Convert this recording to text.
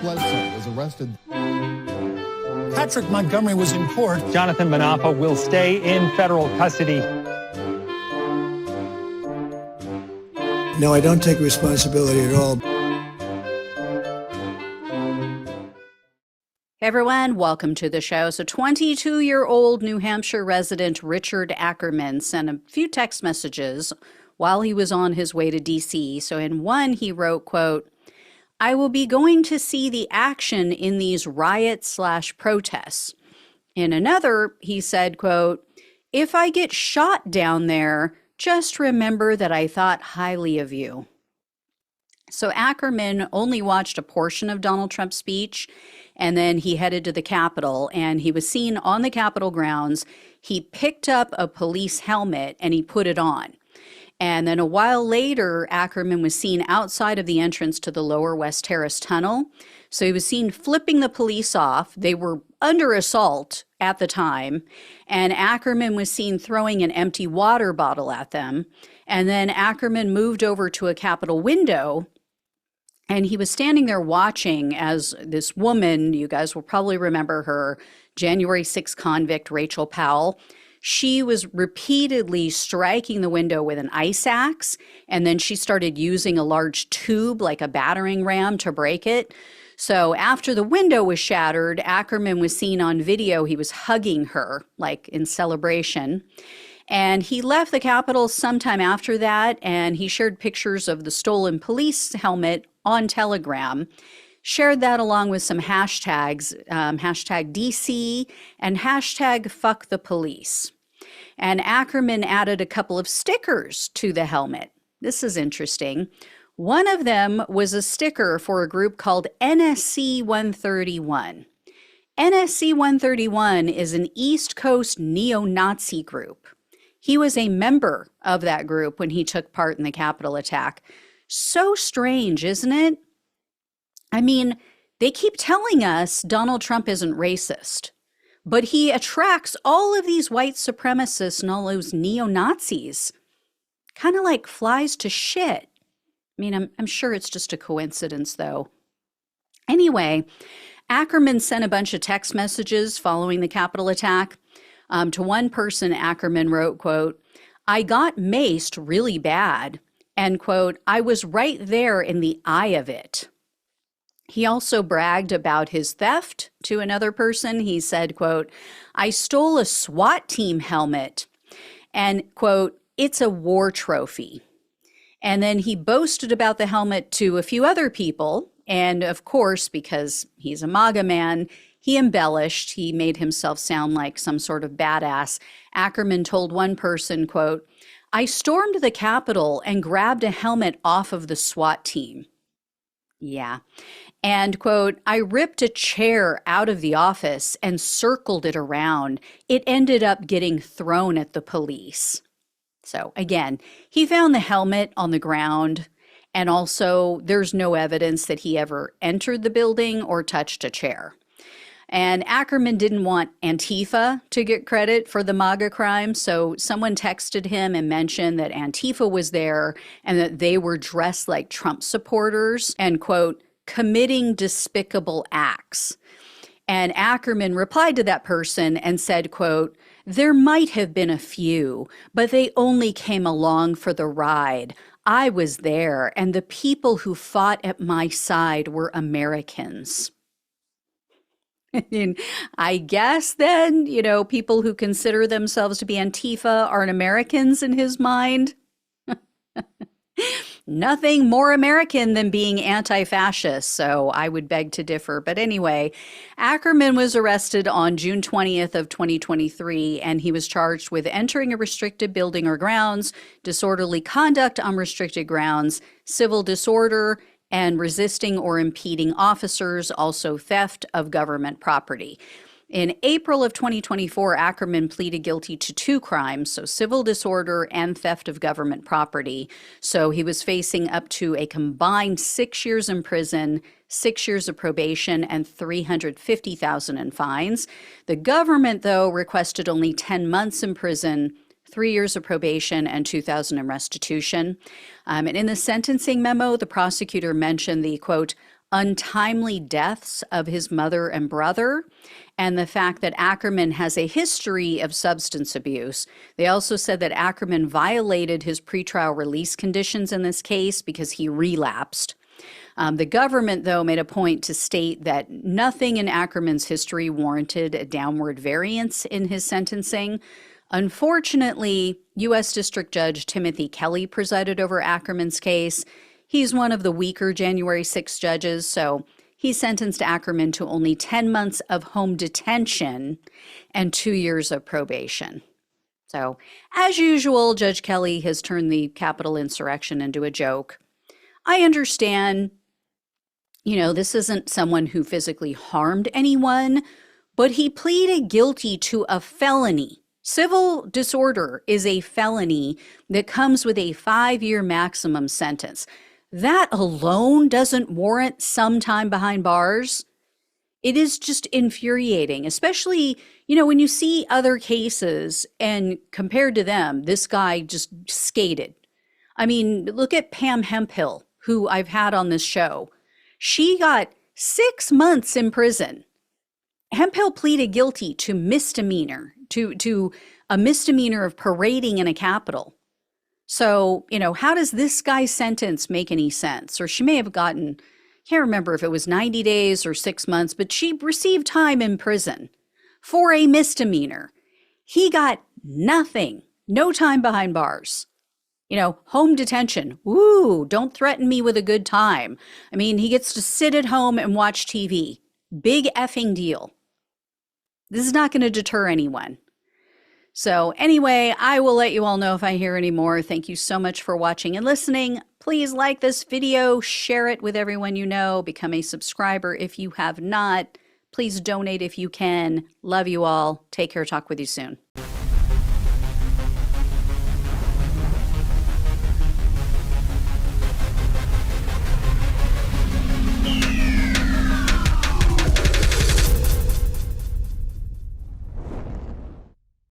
Bledsoe was arrested. Patrick Montgomery was in court. Jonathan Manapa will stay in federal custody. No, I don't take responsibility at all. Hey everyone, welcome to the show. So 22-year-old New Hampshire resident Richard Ackerman sent a few text messages while he was on his way to D.C. So in one, he wrote, quote, "I will be going to see the action in these riots/protests. In another, he said, quote, "If I get shot down there, just remember that I thought highly of you." So Ackerman only watched a portion of Donald Trump's speech, and then he headed to the Capitol, and he was seen on the Capitol grounds. He picked up a police helmet and he put it on. And then a while later, Ackerman was seen outside of the entrance to the Lower West Terrace Tunnel. So he was seen flipping the police off. They were under assault at the time. And Ackerman was seen throwing an empty water bottle at them. And then Ackerman moved over to a Capitol window. And he was standing there watching as this woman, you guys will probably remember her, January 6th convict Rachel Powell. She was repeatedly striking the window with an ice axe, and then she started using a large tube like a battering ram to break it. So after the window was shattered, Ackerman was seen on video. He was hugging her, like in celebration. And he left the Capitol sometime after that, and he shared pictures of the stolen police helmet on Telegram, shared that along with some hashtags, hashtag DC and hashtag fuck the police. And Ackerman added a couple of stickers to the helmet. This is interesting. One of them was a sticker for a group called NSC 131. NSC 131 is an East Coast neo-Nazi group. He was a member of that group when he took part in the Capitol attack. So strange, isn't it? I mean, they keep telling us Donald Trump isn't racist, but he attracts all of these white supremacists and all those neo-Nazis, kind of like flies to shit. I mean, I'm sure it's just a coincidence, though. Anyway, Ackerman sent a bunch of text messages following the Capitol attack. To one person, Ackerman wrote, quote, "I got maced really bad," and, quote, "I was right there in the eye of it." He also bragged about his theft to another person. He said, quote, "I stole a SWAT team helmet," and, quote, "it's a war trophy." And then he boasted about the helmet to a few other people. And of course, because he's a MAGA man, he embellished. He made himself sound like some sort of badass. Ackerman told one person, quote, "I stormed the Capitol and grabbed a helmet off of the SWAT team." Yeah. And, quote, "I ripped a chair out of the office and circled it around. It ended up getting thrown at the police." So again, he found the helmet on the ground, and also there's no evidence that he ever entered the building or touched a chair. And Ackerman didn't want Antifa to get credit for the MAGA crime, so someone texted him and mentioned that Antifa was there and that they were dressed like Trump supporters and, quote, "committing despicable acts." And Ackerman replied to that person and said, quote, "There might have been a few, but they only came along for the ride. I was there, and the people who fought at my side were Americans." I mean, I guess then, people who consider themselves to be Antifa aren't Americans in his mind. Nothing more American than being anti-fascist, so I would beg to differ. But anyway, Ackerman was arrested on June 20th of 2023, and he was charged with entering a restricted building or grounds, disorderly conduct on restricted grounds, civil disorder, and resisting or impeding officers, also theft of government property. In April of 2024, Ackerman pleaded guilty to 2 crimes, so civil disorder and theft of government property. So he was facing up to a combined 6 years in prison, 6 years of probation, and $350,000 in fines. The government, though, requested only 10 months in prison, 3 years of probation, and $2,000 in restitution. And in the sentencing memo, the prosecutor mentioned the, quote, untimely deaths of his mother and brother, and the fact that Ackerman has a history of substance abuse. They also said that Ackerman violated his pretrial release conditions in this case because he relapsed. The government, though, made a point to state that nothing in Ackerman's history warranted a downward variance in his sentencing. Unfortunately, U.S. District Judge Timothy Kelly presided over Ackerman's case. He's one of the weaker January 6 judges, so he sentenced Ackerman to only 10 months of home detention and 2 years of probation. So, as usual, Judge Kelly has turned the Capitol insurrection into a joke. I understand, this isn't someone who physically harmed anyone, but he pleaded guilty to a felony. Civil disorder is a felony that comes with a 5-year maximum sentence. That alone doesn't warrant some time behind bars. It is just infuriating, especially, when you see other cases and compared to them, this guy just skated. I mean, look at Pam Hemphill, who I've had on this show. She got 6 months in prison. Hemphill pleaded guilty to misdemeanor, to a misdemeanor of parading in a Capitol. So, how does this guy's sentence make any sense? Or she may have gotten, can't remember if it was 90 days or 6 months, but she received time in prison for a misdemeanor. He got nothing, no time behind bars. Home detention. Ooh, don't threaten me with a good time. I mean, he gets to sit at home and watch TV. Big effing deal. This is not going to deter anyone. So anyway, I will let you all know if I hear any more. Thank you so much for watching and listening. Please like this video, share it with everyone you know, become a subscriber if you have not. Please donate if you can. Love you all. Take care. Talk with you soon.